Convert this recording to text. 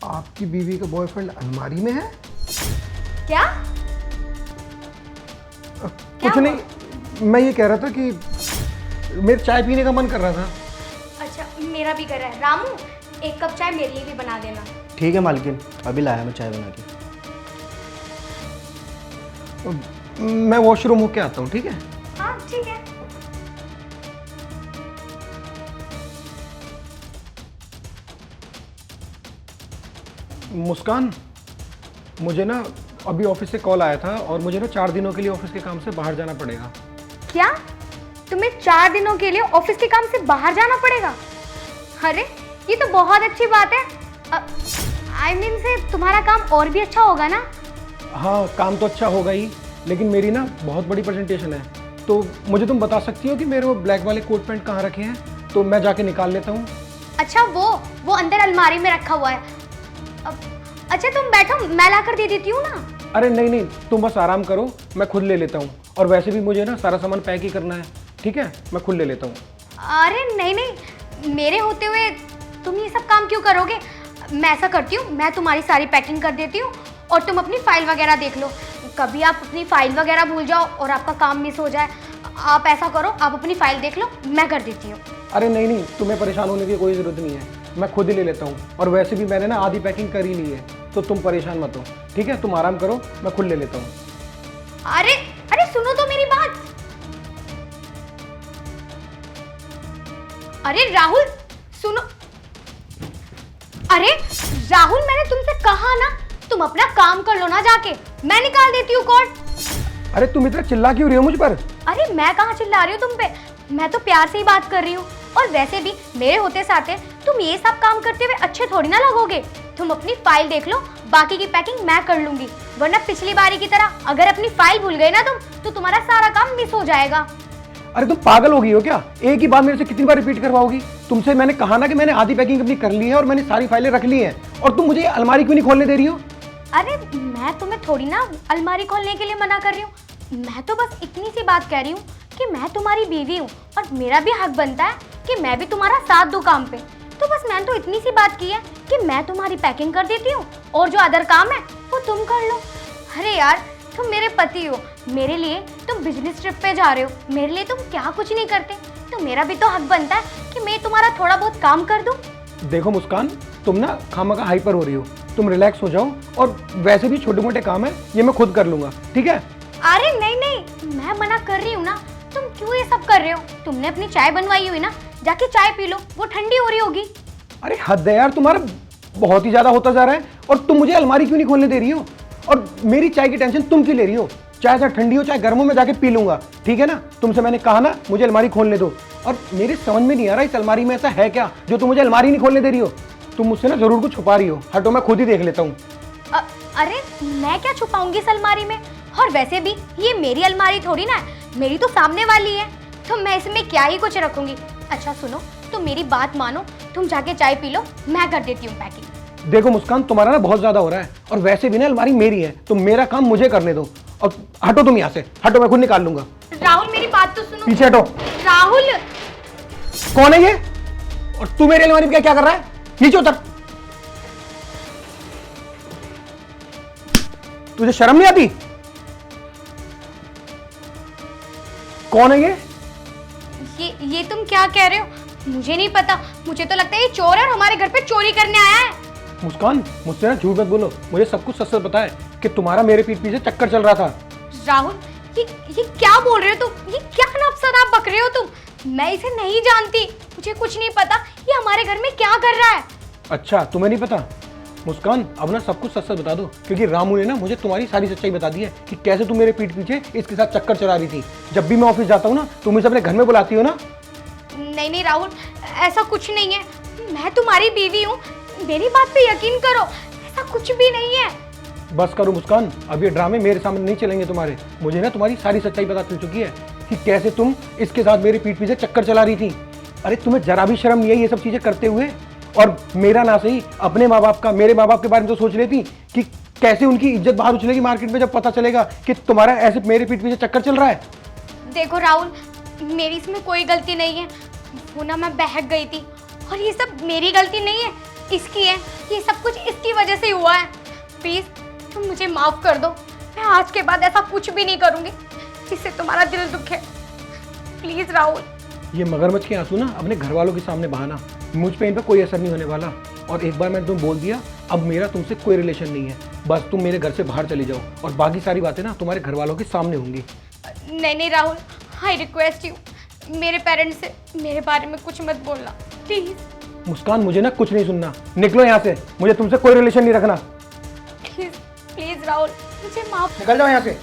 आपकी बीवी का बॉयफ्रेंड अलमारी में है? क्या? कुछ नहीं, मैं ये कह रहा था कि मेरे चाय पीने का मन कर रहा था। अच्छा, मेरा भी कर रहा है। रामू, एक कप चाय मेरे लिए भी बना देना। ठीक है मालकिन, अभी लाया मैं चाय बना के। मैं वॉशरूम होके आता हूँ, ठीक है? हाँ ठीक है। मुस्कान, मुझे ना अभी ऑफिस से कॉल आया था और मुझे ना 4 दिनों के लिए ऑफिस के काम से बाहर जाना पड़ेगा। क्या? तुम्हें 4 दिनों के लिए ऑफिस के काम से बाहर जाना पड़ेगा? अरे ये तो बहुत अच्छी बात है। I mean से तुम्हारा काम और भी अच्छा होगा ना? हाँ, काम तो अच्छा होगा ही, लेकिन मेरी ना बहुत बड़ी प्रेजेंटेशन है। तो मुझे तुम बता सकती हो कि मेरे वो ब्लैक वाले कोट पैंट कहाँ रखे हैं? तो मैं जाके निकाल लेता हूँ। अच्छा, वो अंदर अलमारी में रखा हुआ है। अच्छा तुम बैठो, मैं ला कर दे देती हूँ ना। अरे नहीं नहीं, तुम बस आराम करो, मैं खुद ले लेता हूँ। और वैसे भी मुझे ना सारा सामान पैक ही करना है, ठीक है? मैं खुद ले लेता हूँ। अरे नहीं नहीं, मेरे होते हुए तुम ये सब काम क्यों करोगे? मैं ऐसा करती हूँ, मैं तुम्हारी सारी पैकिंग कर देती हूँ और तुम अपनी फाइल वगैरह देख लो। कभी आप अपनी फाइल वगैरह भूल जाओ और आपका काम मिस हो जाए, आप ऐसा करो, आप अपनी फाइल देख लो, मैं कर देती हूँ। अरे नहीं नहीं, तुम्हें परेशान होने की कोई ज़रूरत नहीं है, मैं खुद ही ले लेता हूँ। और वैसे भी मैंने ना आधी पैकिंग कर ही ली है, तो तुम परेशान मत हो, ठीक है? तुम आराम करो, मैं खुद ले लेता हूँ। अरे अरे सुनो तो मेरी बात। अरे राहुल सुनो। अरे राहुल, मैंने तुमसे कहा ना, तुम अपना काम कर लो ना जाके, मैं निकाल देती हूँ कॉल। अरे तुम इतना चिल्ला क्यों रही हो मुझ पर? अरे मैं कहाँ चिल्ला रही हूँ तुम पे, मैं तो प्यार से ही बात कर रही हूँ। और वैसे भी मेरे होते साथे तुम ये सब काम करते हुए अच्छे थोड़ी ना लगोगे। तुम अपनी फाइल देख लो, बाकी की पैकिंग मैं कर लूंगी। वरना पिछली बारी की तरह अगर अपनी फाइल भूल गए ना तुम, तो तुम्हारा सारा काम मिस हो जाएगा। अरे तुम पागल हो गई हो क्या? एक ही बात मेरे से कितनी बार रिपीट करवाओगी? तुमसे मैंने कहा ना कि मैंने आधी पैकिंग अपनी कर ली है और मैंने सारी फाइलें रख ली हैं, और तुम मुझे अलमारी क्यों नहीं खोलने दे रही हो? अरे मैं तुम्हें थोड़ी ना अलमारी खोलने के लिए मना कर रही हूँ, मैं तो बस इतनी सी बात कह रही हूँ कि मैं तुम्हारी बीवी हूँ और मेरा भी हक बनता है कि मैं भी तुम्हारा साथ दूँ काम पे। तो बस मैंने तो इतनी सी बात की है कि मैं तुम्हारी पैकिंग कर देती हूँ और जो अदर काम है वो तुम कर लो। अरे यार, तुम मेरे पति हो, मेरे लिए तुम बिजनेस ट्रिप पे जा रहे हो, मेरे लिए तुम क्या कुछ नहीं करते, तो मेरा भी तो हक बनता है कि मैं तुम्हारा थोड़ा बहुत काम कर दूँ। देखो मुस्कान, तुम ना खामखा हाइपर हो रही हो, तुम रिलैक्स हो जाओ। और वैसे भी छोटे मोटे काम है, ये मैं खुद कर लूंगा, ठीक है? अरे नहीं नहीं, मैं मना कर रही हूँ ना, तुम क्यों ये सब कर रहे हो? तुमने अपनी चाय बनवाई हुई ना, जाके चाय पी लो, वो ठंडी हो रही होगी। अरे हद है यार, तुम्हारा बहुत ही ज्यादा होता जा रहा है। और तुम मुझे अलमारी क्यों नहीं खोलने दे रही हो? और मेरी चाय की टेंशन तुम क्यों ले रही हो? चाहे चाहे ठंडी हो चाहे गर्म हो, मैं जाके पी लूंगा, ठीक है ना? तुमसे मैंने कहा ना मुझे अलमारी खोलने दो। और मेरे समझ में नहीं आ रहा इस अलमारी में ऐसा है क्या जो तुम मुझे अलमारी नहीं खोलने दे रही हो? तुम मुझसे ना जरूर कुछ छुपा रही हो। हटो, मैं खुद ही देख लेता हूँ। अरे मैं क्या छुपाऊंगी इस अलमारी में? और वैसे भी ये मेरी अलमारी थोड़ी ना है, मेरी तो सामने वाली है, तो मैं इसमें क्या ही कुछ रखूंगी। अच्छा सुनो, तुम मेरी बात मानो, तुम जाके चाय पी लो, मैं कर देती हूँ पैकिंग। देखो मुस्कान, तुम्हारा ना बहुत ज्यादा हो रहा है, और वैसे भी ना अलमारी मेरी है, तो मेरा काम मुझे करने दो। और हटो तुम यहाँ से, हटो, मैं खुद निकाल लूंगा। राहुल मेरी बात तो सुनो। पीछे हटो। राहुल! कौन है ये? और तू मेरी अलमारी में क्या कर रहा है? नीचे उतर। तुझे शर्म नहीं आती? कौन है ये? ये तुम क्या कह रहे हो? मुझे नहीं पता, मुझे तो लगता है ये चोर है और हमारे घर पे चोरी करने आया है। मुस्कान, मुझसे ना झूठ मत बोलो, मुझे सब कुछ सच सच पता है कि तुम्हारा मेरे पीठ पीछे चक्कर चल रहा था। राहुल, ये क्या बोल रहे हो तुम? ये क्या नफसत बक रहे हो तुम? मैं इसे नहीं जानती, मुझे कुछ नहीं पता ये हमारे घर में क्या कर रहा है। अच्छा, तुम्हें नहीं पता? मुस्कान, अब ना सब कुछ सच सच बता दो, क्योंकि रामू ने ना मुझे तुम्हारी सारी सच्चाई बता दी है कि कैसे तुम मेरे पीठ पीछे इसके साथ चक्कर चला रही थी। जब भी मैं ऑफिस जाता हूँ ना, तुम इसे अपने घर में बुलाती हो ना? नहीं नहीं राहुल, ऐसा कुछ नहीं है, मैं तुम्हारी बीवी हूँ, मेरी बात पे यकीन करो, ऐसा कुछ भी नहीं है। बस करो मुस्कान, अब ये ड्रामे मेरे सामने नहीं चलेंगे तुम्हारे। मुझे ना तुम्हारी सारी सच्चाई पता चल चुकी है कि कैसे तुम इसके साथ मेरे पीठ पीछे चक्कर चला रही थी। अरे तुम्हें जरा भी शर्म नहीं है ये सब चीजें करते हुए? और मेरा ना सही अपने माँ बाप का, मेरे माँ बाप के बारे में तो सोच लेती कि कैसे उनकी इज्जत बाहर उछलेगी मार्केट में जब पता चलेगा कि तुम्हारा ऐसे मेरे पीठ पीछे चक्कर चल रहा है। देखो राहुल, मेरी इसमें कोई गलती नहीं है, वो ना मैं बहक गई थी, और ये सब मेरी गलती नहीं है, इसकी है, ये सब कुछ इसकी वजह से हुआ है। प्लीज तुम मुझे माफ कर दो, मैं आज के बाद ऐसा कुछ भी नहीं करूंगी जिससे तुम्हारा दिल दुखे। प्लीज राहुल। ये मगरमच्छ के आंसू ना अपने घर वालों के सामने बहाना, मुझ पे इन पर कोई असर नहीं होने वाला। और एक बार मैंने तुम्हें बोल दिया, अब मेरा तुमसे कोई रिलेशन नहीं है। बस तुम मेरे घर से बाहर चली जाओ और बाकी सारी बातें ना तुम्हारे घर वालों के सामने होंगी। नहीं राहुल, आई रिक्वेस्ट यू, मेरे पेरेंट्स से मेरे बारे में कुछ मत बोलना प्लीज। मुस्कान, मुझे ना कुछ नहीं सुनना, निकलो यहाँ से, मुझे तुमसे कोई रिलेशन नहीं रखना। प्लीज प्लीज राहुल, मुझे माफ। निकल जाओ यहाँ से।